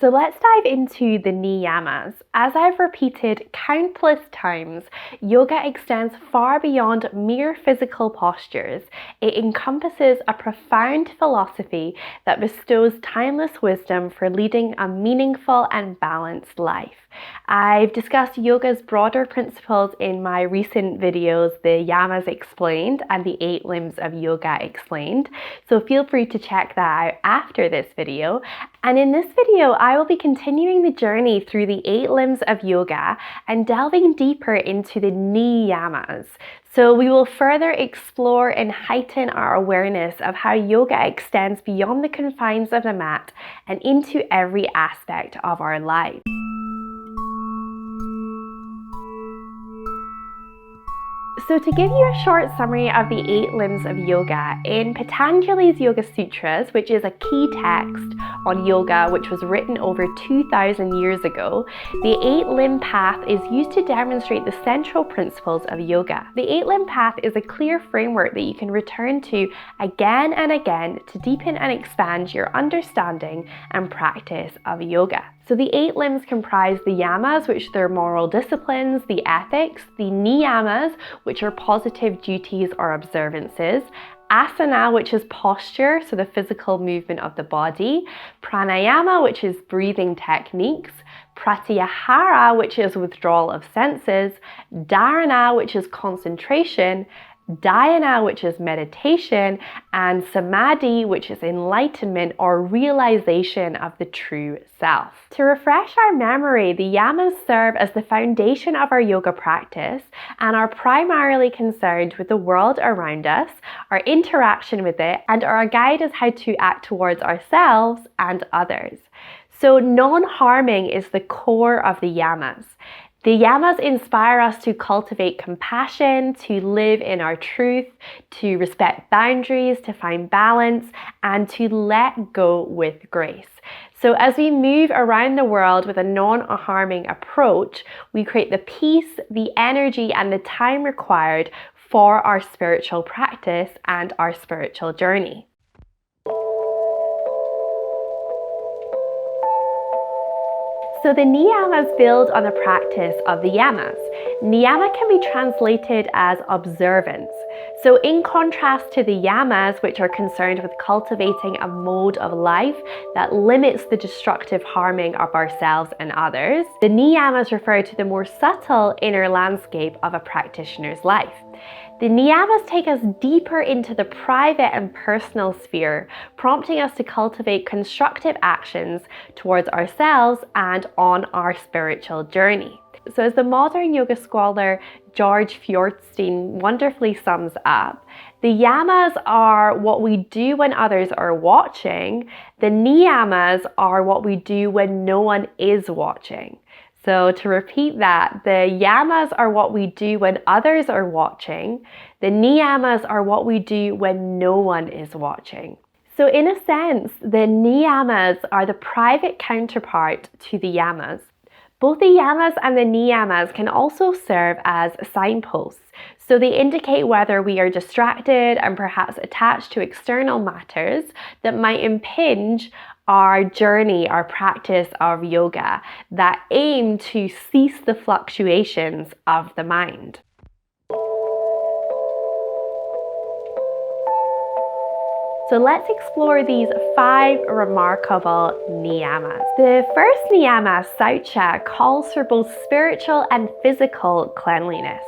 So let's dive into the Niyamas. As I've repeated countless times, yoga extends far beyond mere physical postures. It encompasses a profound philosophy that bestows timeless wisdom for leading a meaningful and balanced life. I've discussed yoga's broader principles in my recent videos, the Yamas Explained and the 8 Limbs of Yoga Explained, so feel free to check that out after this video. And in this video, I will be continuing the journey through the 8 limbs of yoga and delving deeper into the Niyamas. So we will further explore and heighten our awareness of how yoga extends beyond the confines of the mat and into every aspect of our life. So to give you a short summary of the 8 limbs of yoga, in Patanjali's Yoga Sutras, which is a key text on yoga which was written over 2,000 years ago, the 8 limb path is used to demonstrate the central principles of yoga. The 8 limb path is a clear framework that you can return to again and again to deepen and expand your understanding and practice of yoga. So the 8 limbs comprise the yamas, which are moral disciplines, the ethics, the niyamas, which are positive duties or observances, asana, which is posture, so the physical movement of the body, pranayama, which is breathing techniques, pratyahara, which is withdrawal of senses, dharana, which is concentration, dhyana, which is meditation, and samadhi, which is enlightenment or realization of the true self. To refresh our memory, the yamas serve as the foundation of our yoga practice and are primarily concerned with the world around us, our interaction with it, and are a guide as how to act towards ourselves and others. So non-harming is the core of the yamas. The yamas inspire us to cultivate compassion, to live in our truth, to respect boundaries, to find balance, and to let go with grace. So as we move around the world with a non-harming approach, we create the peace, the energy, and the time required for our spiritual practice and our spiritual journey. So the niyamas build on the practice of the yamas. Niyama can be translated as observance. So in contrast to the yamas, which are concerned with cultivating a mode of life that limits the destructive harming of ourselves and others, the niyamas refer to the more subtle inner landscape of a practitioner's life. The niyamas take us deeper into the private and personal sphere, prompting us to cultivate constructive actions towards ourselves and on our spiritual journey. So as the modern yoga scholar George Fjordstein wonderfully sums up, the yamas are what we do when others are watching. The niyamas are what we do when no one is watching. So to repeat that, the yamas are what we do when others are watching. The niyamas are what we do when no one is watching. So in a sense, the niyamas are the private counterpart to the yamas. Both the yamas and the niyamas can also serve as signposts. So they indicate whether we are distracted and perhaps attached to external matters that might impinge our journey, our practice of yoga, that aim to cease the fluctuations of the mind. So let's explore these 5 remarkable niyamas. The first niyama, saucha, calls for both spiritual and physical cleanliness.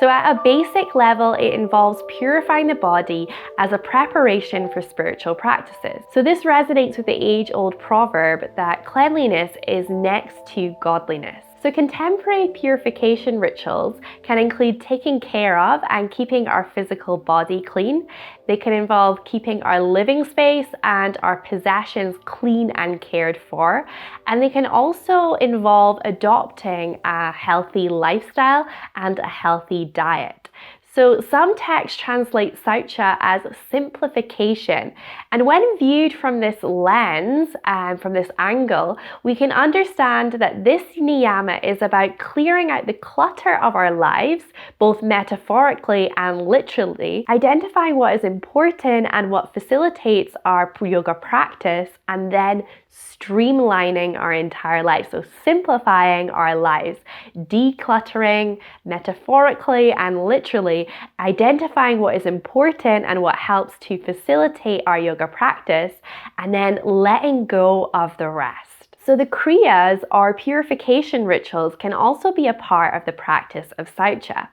So at a basic level, it involves purifying the body as a preparation for spiritual practices. So this resonates with the age-old proverb that cleanliness is next to godliness. So contemporary purification rituals can include taking care of and keeping our physical body clean. They can involve keeping our living space and our possessions clean and cared for. And they can also involve adopting a healthy lifestyle and a healthy diet. So some texts translate saucha as simplification. And when viewed from this lens and from this angle, we can understand that this niyama is about clearing out the clutter of our lives, both metaphorically and literally, identifying what is important and what facilitates our yoga practice, and then streamlining our entire life. So simplifying our lives, decluttering metaphorically and literally, identifying what is important and what helps to facilitate our yoga practice, and then letting go of the rest. So the kriyas, or purification rituals, can also be a part of the practice of saucha.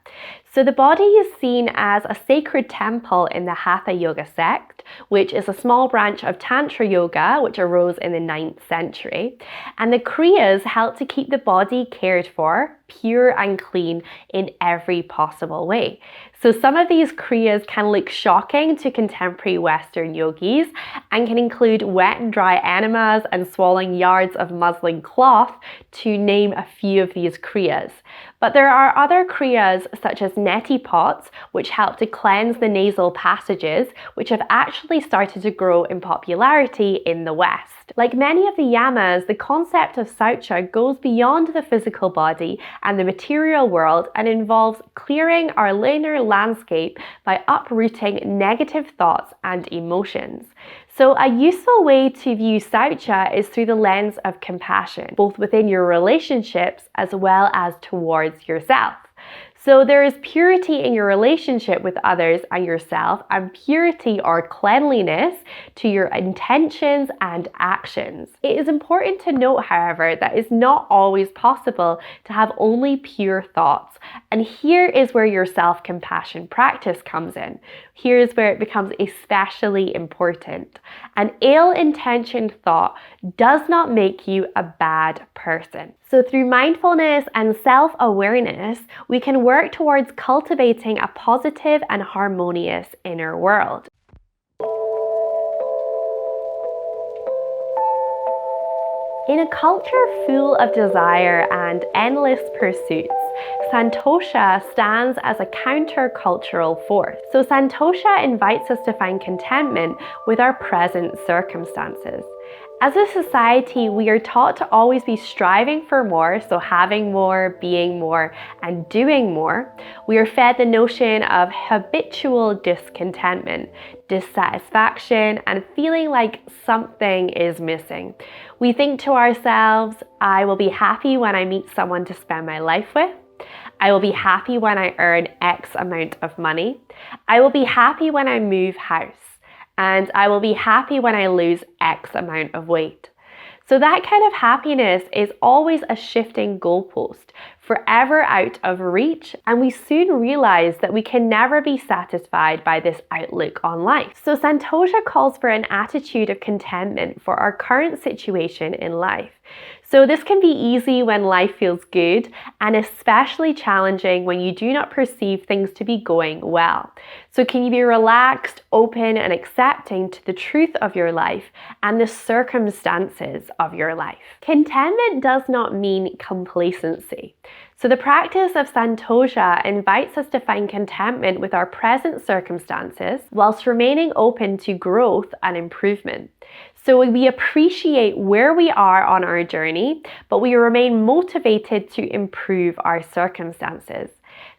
So the body is seen as a sacred temple in the Hatha Yoga sect, which is a small branch of Tantra Yoga, which arose in the 9th century. And the kriyas help to keep the body cared for, pure and clean in every possible way. So some of these kriyas can look shocking to contemporary Western yogis and can include wet and dry enemas and swallowing yards of muslin cloth, to name a few of these kriyas. But there are other kriyas such as neti pots, which help to cleanse the nasal passages, which have actually started to grow in popularity in the West. Like many of the yamas, the concept of saucha goes beyond the physical body and the material world and involves clearing our inner landscape by uprooting negative thoughts and emotions. So a useful way to view saucha is through the lens of compassion, both within your relationships as well as towards yourself. So there is purity in your relationship with others and yourself, and purity or cleanliness to your intentions and actions. It is important to note, however, that it's not always possible to have only pure thoughts. And here is where your self-compassion practice comes in. Here's where it becomes especially important. An ill-intentioned thought does not make you a bad person. So through mindfulness and self-awareness, we can work towards cultivating a positive and harmonious inner world. In a culture full of desire and endless pursuits, santosha stands as a counter-cultural force. So santosha invites us to find contentment with our present circumstances. As a society, we are taught to always be striving for more, so having more, being more, and doing more. We are fed the notion of habitual discontentment, dissatisfaction, and feeling like something is missing. We think to ourselves, I will be happy when I meet someone to spend my life with. I will be happy when I earn X amount of money. I will be happy when I move house. And I will be happy when I lose X amount of weight. So that kind of happiness is always a shifting goalpost, forever out of reach, and we soon realize that we can never be satisfied by this outlook on life. So santosha calls for an attitude of contentment for our current situation in life. So this can be easy when life feels good, and especially challenging when you do not perceive things to be going well. So can you be relaxed, open, and accepting to the truth of your life and the circumstances of your life? Contentment does not mean complacency. So the practice of santosha invites us to find contentment with our present circumstances whilst remaining open to growth and improvement. So we appreciate where we are on our journey, but we remain motivated to improve our circumstances.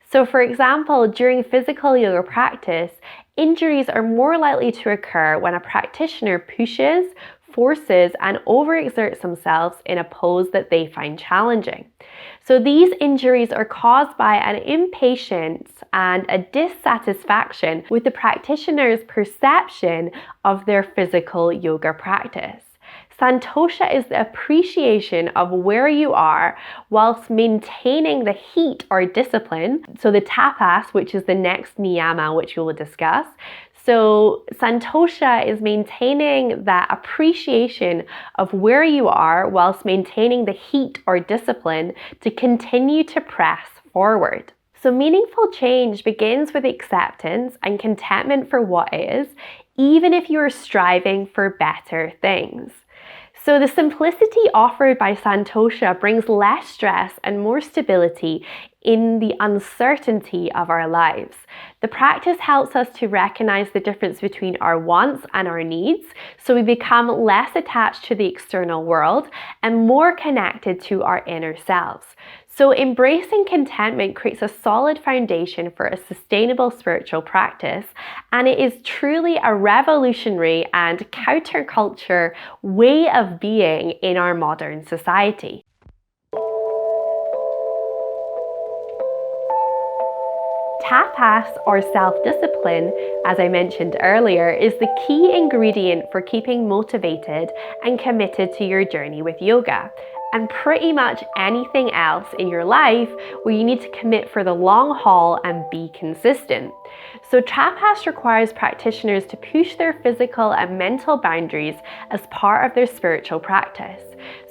So for example, during physical yoga practice, injuries are more likely to occur when a practitioner pushes, forces, and overexerts themselves in a pose that they find challenging. So these injuries are caused by an impatience and a dissatisfaction with the practitioner's perception of their physical yoga practice. Santosha is the appreciation of where you are whilst maintaining the heat or discipline. So the tapas, which is the next niyama, which we will discuss. So santosha is maintaining that appreciation of where you are whilst maintaining the heat or discipline to continue to press forward. So meaningful change begins with acceptance and contentment for what is, even if you are striving for better things. So the simplicity offered by santosha brings less stress and more stability in the uncertainty of our lives. The practice helps us to recognize the difference between our wants and our needs, so we become less attached to the external world and more connected to our inner selves. So embracing contentment creates a solid foundation for a sustainable spiritual practice, and it is truly a revolutionary and counterculture way of being in our modern society. Tapas, or self-discipline, as I mentioned earlier, is the key ingredient for keeping motivated and committed to your journey with yoga, and pretty much anything else in your life where you need to commit for the long haul and be consistent. So tapas requires practitioners to push their physical and mental boundaries as part of their spiritual practice.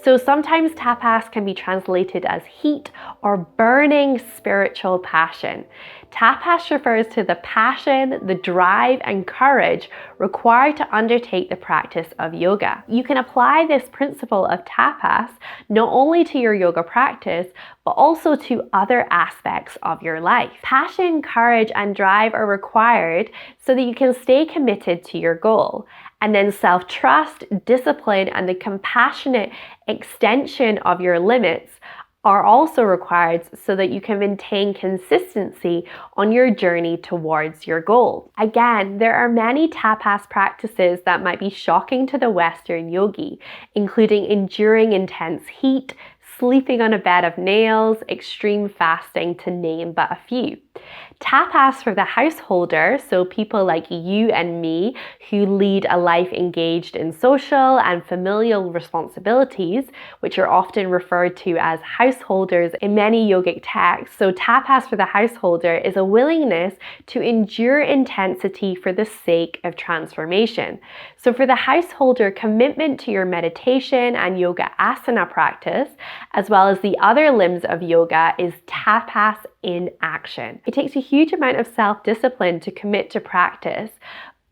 So sometimes tapas can be translated as heat or burning spiritual passion. Tapas refers to the passion, the drive, and courage required to undertake the practice of yoga. You can apply this principle of tapas not only to your yoga practice, but also to other aspects of your life. Passion, courage, and drive are required so that you can stay committed to your goal. And then self-trust, discipline, and the compassionate extension of your limits are also required so that you can maintain consistency on your journey towards your goal. Again, there are many tapas practices that might be shocking to the Western yogi, including enduring intense heat, sleeping on a bed of nails, extreme fasting, to name but a few. Tapas for the householder, so people like you and me who lead a life engaged in social and familial responsibilities, which are often referred to as householders in many yogic texts. So tapas for the householder is a willingness to endure intensity for the sake of transformation. So for the householder, commitment to your meditation and yoga asana practice, as well as the other limbs of yoga, is tapas in action. It takes a huge amount of self-discipline to commit to practice,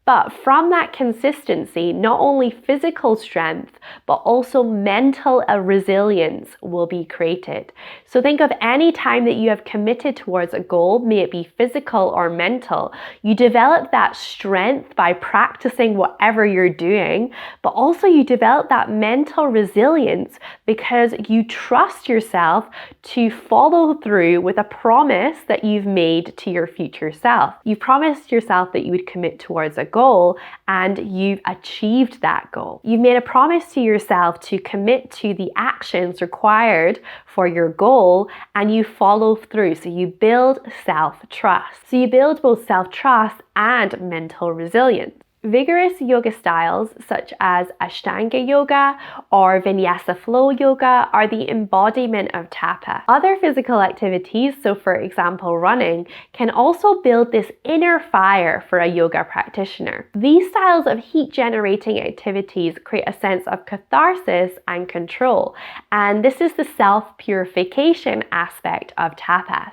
but from that consistency, not only physical strength, but also mental resilience will be created. So think of any time that you have committed towards a goal, may it be physical or mental, you develop that strength by practicing whatever you're doing, but also you develop that mental resilience because you trust yourself to follow through with a promise that you've made to your future self. You promised yourself that you would commit towards a goal, and you've achieved that goal. You've made a promise to yourself to commit to the actions required for your goal, and you follow through. So you build self-trust. So you build both self-trust and mental resilience. Vigorous yoga styles such as Ashtanga yoga or Vinyasa flow yoga are the embodiment of tapas. Other physical activities, so for example running, can also build this inner fire for a yoga practitioner. These styles of heat generating activities create a sense of catharsis and control, and this is the self-purification aspect of tapas.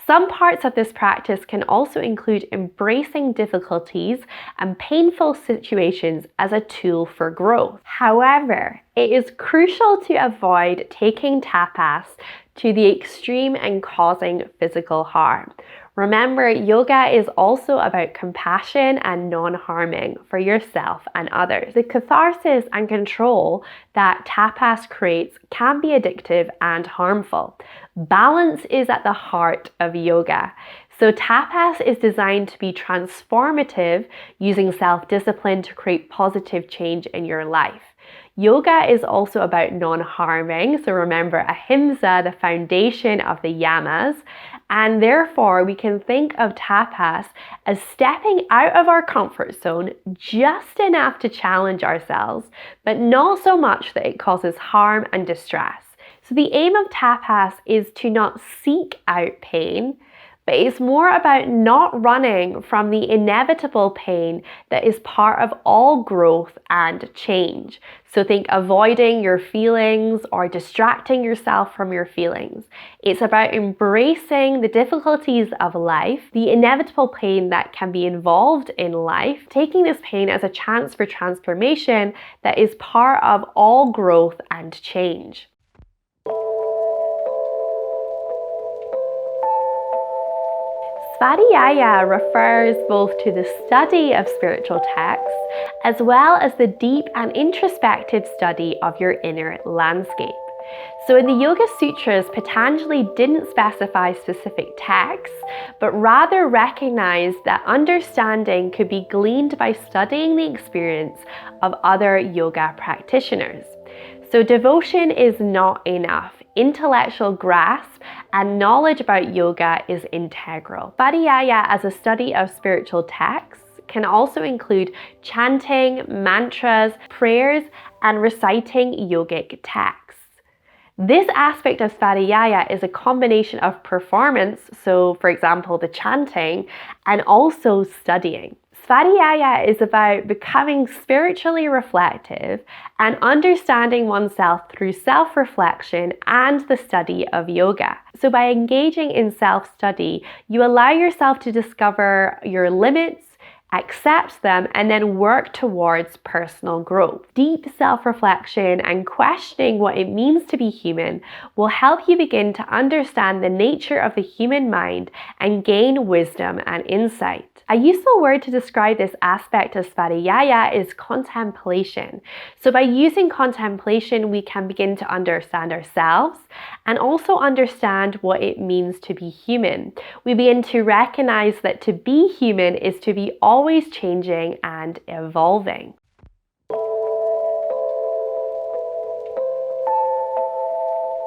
Some parts of this practice can also include embracing difficulties and painful situations as a tool for growth. However, it is crucial to avoid taking tapas to the extreme and causing physical harm. Remember, yoga is also about compassion and non-harming for yourself and others. The catharsis and control that tapas creates can be addictive and harmful. Balance is at the heart of yoga. So tapas is designed to be transformative, using self-discipline to create positive change in your life. Yoga is also about non-harming, so remember ahimsa, the foundation of the yamas, and therefore we can think of tapas as stepping out of our comfort zone just enough to challenge ourselves, but not so much that it causes harm and distress. So the aim of tapas is to not seek out pain, but it's more about not running from the inevitable pain that is part of all growth and change. So think avoiding your feelings or distracting yourself from your feelings. It's about embracing the difficulties of life, the inevitable pain that can be involved in life, taking this pain as a chance for transformation that is part of all growth and change. Svadhyaya refers both to the study of spiritual texts as well as the deep and introspective study of your inner landscape. So in the Yoga Sutras, Patanjali didn't specify specific texts, but rather recognized that understanding could be gleaned by studying the experience of other yoga practitioners. So devotion is not enough. Intellectual grasp and knowledge about yoga is integral. Svadhyaya as a study of spiritual texts can also include chanting, mantras, prayers, and reciting yogic texts. This aspect of Svadhyaya is a combination of performance, so for example the chanting, and also studying. Svadhyaya is about becoming spiritually reflective and understanding oneself through self-reflection and the study of yoga. So by engaging in self-study, you allow yourself to discover your limits, accept them, and then work towards personal growth. Deep self-reflection and questioning what it means to be human will help you begin to understand the nature of the human mind and gain wisdom and insight. A useful word to describe this aspect of Svadhyaya is contemplation. So by using contemplation, we can begin to understand ourselves and also understand what it means to be human. We begin to recognize that to be human is to be always changing and evolving.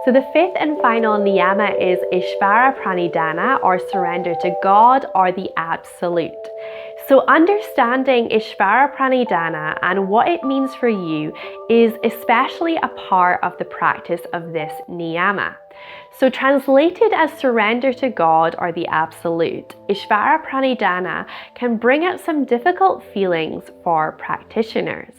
So the fifth and final niyama is Ishvara Pranidhana, or surrender to God or the Absolute. So understanding Ishvara Pranidhana and what it means for you is especially a part of the practice of this niyama. So translated as surrender to God or the Absolute, Ishvara Pranidhana can bring up some difficult feelings for practitioners.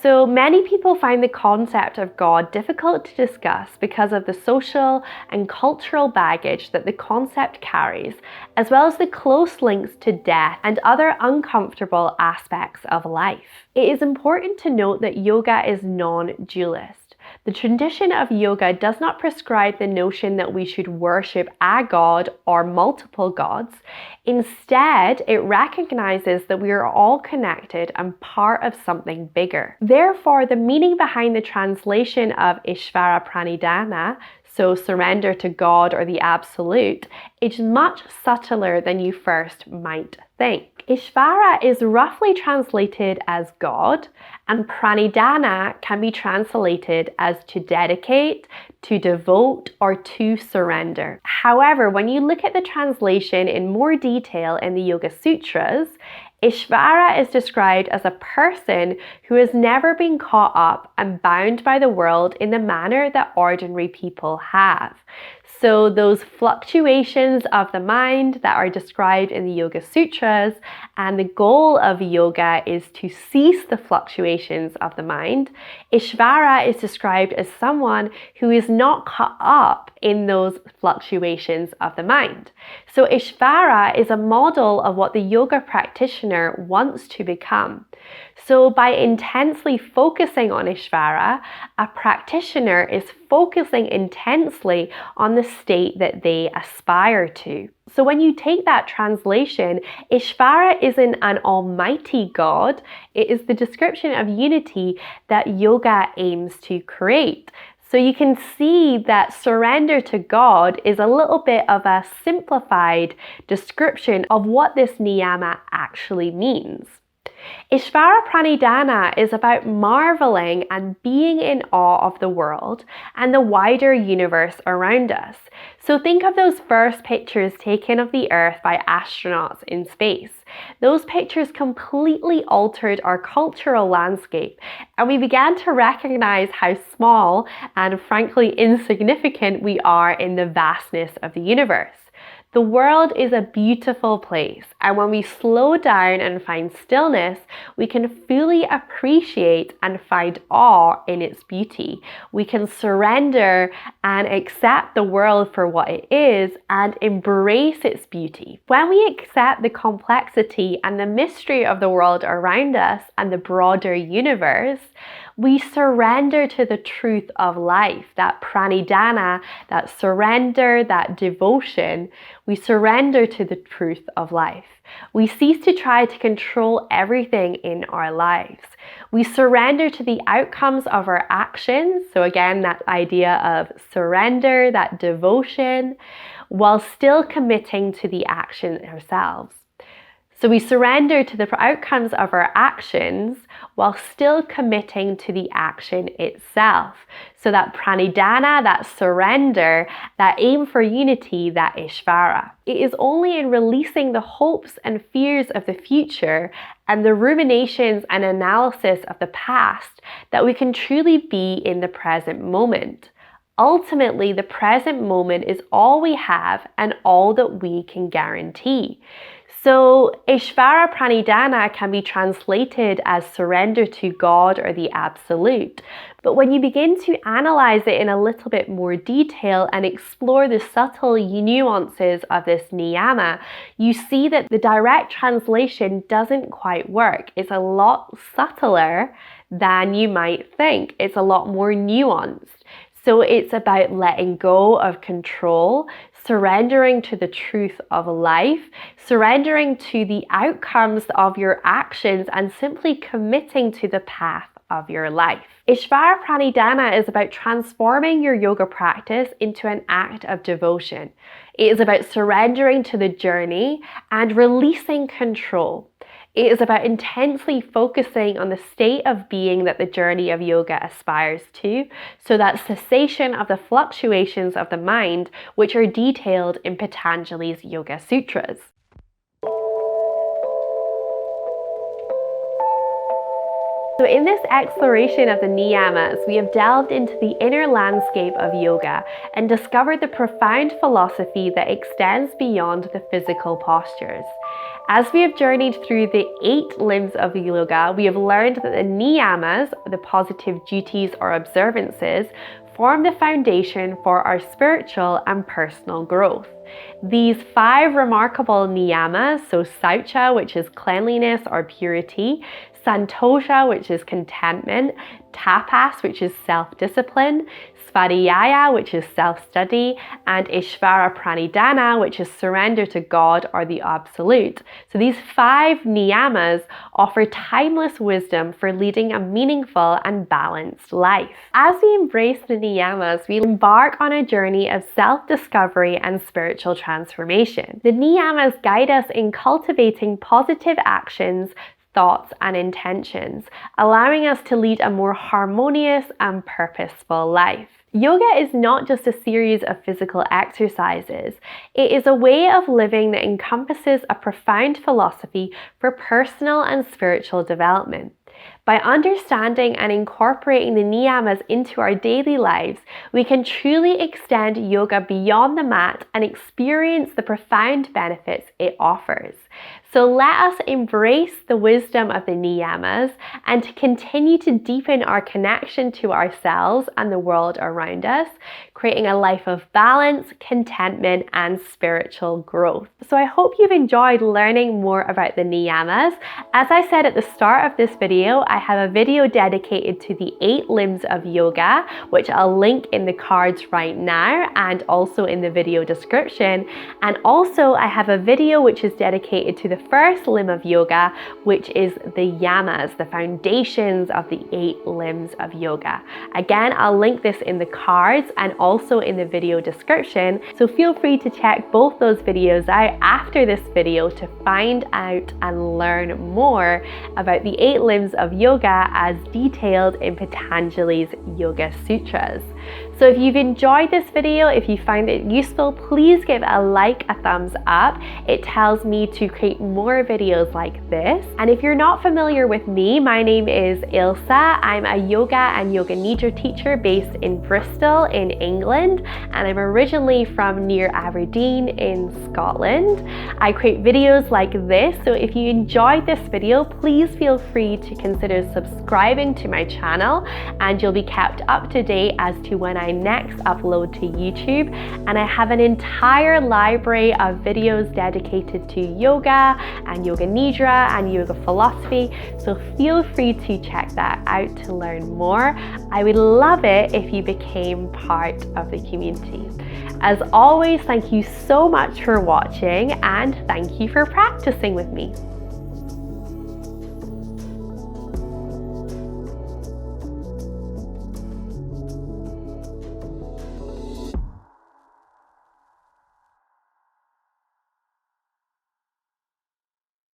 So many people find the concept of God difficult to discuss because of the social and cultural baggage that the concept carries, as well as the close links to death and other uncomfortable aspects of life. It is important to note that yoga is non-dualist. The tradition of yoga does not prescribe the notion that we should worship a god or multiple gods. Instead, it recognizes that we are all connected and part of something bigger. Therefore, the meaning behind the translation of Ishvara Pranidhana, so surrender to God or the Absolute, is much subtler than you first might think. Ishvara is roughly translated as God, and Pranidhana can be translated as to dedicate, to devote, or to surrender. However, when you look at the translation in more detail in the Yoga Sutras, Ishvara is described as a person who has never been caught up and bound by the world in the manner that ordinary people have. So those fluctuations of the mind that are described in the Yoga Sutras, and the goal of yoga is to cease the fluctuations of the mind. Ishvara is described as someone who is not caught up in those fluctuations of the mind. So Ishvara is a model of what the yoga practitioner wants to become. So by intensely focusing on Ishvara, a practitioner is focusing intensely on the state that they aspire to. So when you take that translation, Ishvara isn't an almighty God. It is the description of unity that yoga aims to create. So you can see that surrender to God is a little bit of a simplified description of what this niyama actually means. Ishvara Pranidhana is about marveling and being in awe of the world and the wider universe around us. So think of those first pictures taken of the Earth by astronauts in space. Those pictures completely altered our cultural landscape, and we began to recognize how small and frankly insignificant we are in the vastness of the universe. The world is a beautiful place, and when we slow down and find stillness, we can fully appreciate and find awe in its beauty. We can surrender and accept the world for what it is and embrace its beauty. When we accept the complexity and the mystery of the world around us and the broader universe, We surrender to the truth of life, that pranidhana, that surrender, that devotion. We surrender to the truth of life. We cease to try to control everything in our lives. We surrender to the outcomes of our actions. So again, that idea of surrender, that devotion, while still committing to the action ourselves. So we surrender to the outcomes of our actions while still committing to the action itself. So that pranidhana, that surrender, that aim for unity, that Ishvara. It is only in releasing the hopes and fears of the future and the ruminations and analysis of the past that we can truly be in the present moment. Ultimately, the present moment is all we have and all that we can guarantee. So Ishvara Pranidhana can be translated as surrender to God or the absolute. But when you begin to analyze it in a little bit more detail and explore the subtle nuances of this niyama, you see that the direct translation doesn't quite work. It's a lot subtler than you might think. It's a lot more nuanced. So it's about letting go of control, surrendering to the truth of life, surrendering to the outcomes of your actions, and simply committing to the path of your life. Ishvara Pranidhana is about transforming your yoga practice into an act of devotion. It is about surrendering to the journey and releasing control. It is about intensely focusing on the state of being that the journey of yoga aspires to, so that cessation of the fluctuations of the mind, which are detailed in Patanjali's Yoga Sutras. So in this exploration of the Niyamas, we have delved into the inner landscape of yoga and discovered the profound philosophy that extends beyond the physical postures. As we have journeyed through the 8 limbs of yoga, we have learned that the Niyamas, the positive duties or observances, form the foundation for our spiritual and personal growth. These 5 remarkable niyamas, so saucha, which is cleanliness or purity, santosha, which is contentment, tapas, which is self-discipline, svadhyaya, which is self-study, and Ishvara Pranidhana, which is surrender to God or the absolute. So these 5 niyamas offer timeless wisdom for leading a meaningful and balanced life. As we embrace the niyamas, we embark on a journey of self-discovery and spiritual transformation. The niyamas guide us in cultivating positive actions, thoughts and intentions, allowing us to lead a more harmonious and purposeful life. Yoga is not just a series of physical exercises. It is a way of living that encompasses a profound philosophy for personal and spiritual development. By understanding and incorporating the niyamas into our daily lives, we can truly extend yoga beyond the mat and experience the profound benefits it offers. So let us embrace the wisdom of the niyamas and to continue to deepen our connection to ourselves and the world around us, creating a life of balance, contentment, and spiritual growth. So I hope you've enjoyed learning more about the niyamas. As I said at the start of this video, I have a video dedicated to the 8 limbs of yoga, which I'll link in the cards right now and also in the video description. And also I have a video which is dedicated to the first limb of yoga, which is the yamas, the foundations of the 8 limbs of yoga. Again, I'll link this in the cards and also in the video description. So feel free to check both those videos out after this video to find out and learn more about the 8 limbs of yoga as detailed in Patanjali's Yoga Sutras. So if you've enjoyed this video, if you find it useful, please give a like, a thumbs up. It tells me to create more videos like this. And if you're not familiar with me, my name is Ilsa. I'm a yoga and yoga nidra teacher based in Bristol in England, and I'm originally from near Aberdeen in Scotland. I create videos like this, so if you enjoyed this video, please feel free to consider subscribing to my channel and you'll be kept up to date as to when I I next upload to YouTube, and I have an entire library of videos dedicated to yoga and yoga nidra and yoga philosophy, so feel free to check that out to learn more. I would love it if you became part of the community. As always, thank you so much for watching, and thank you for practicing with me.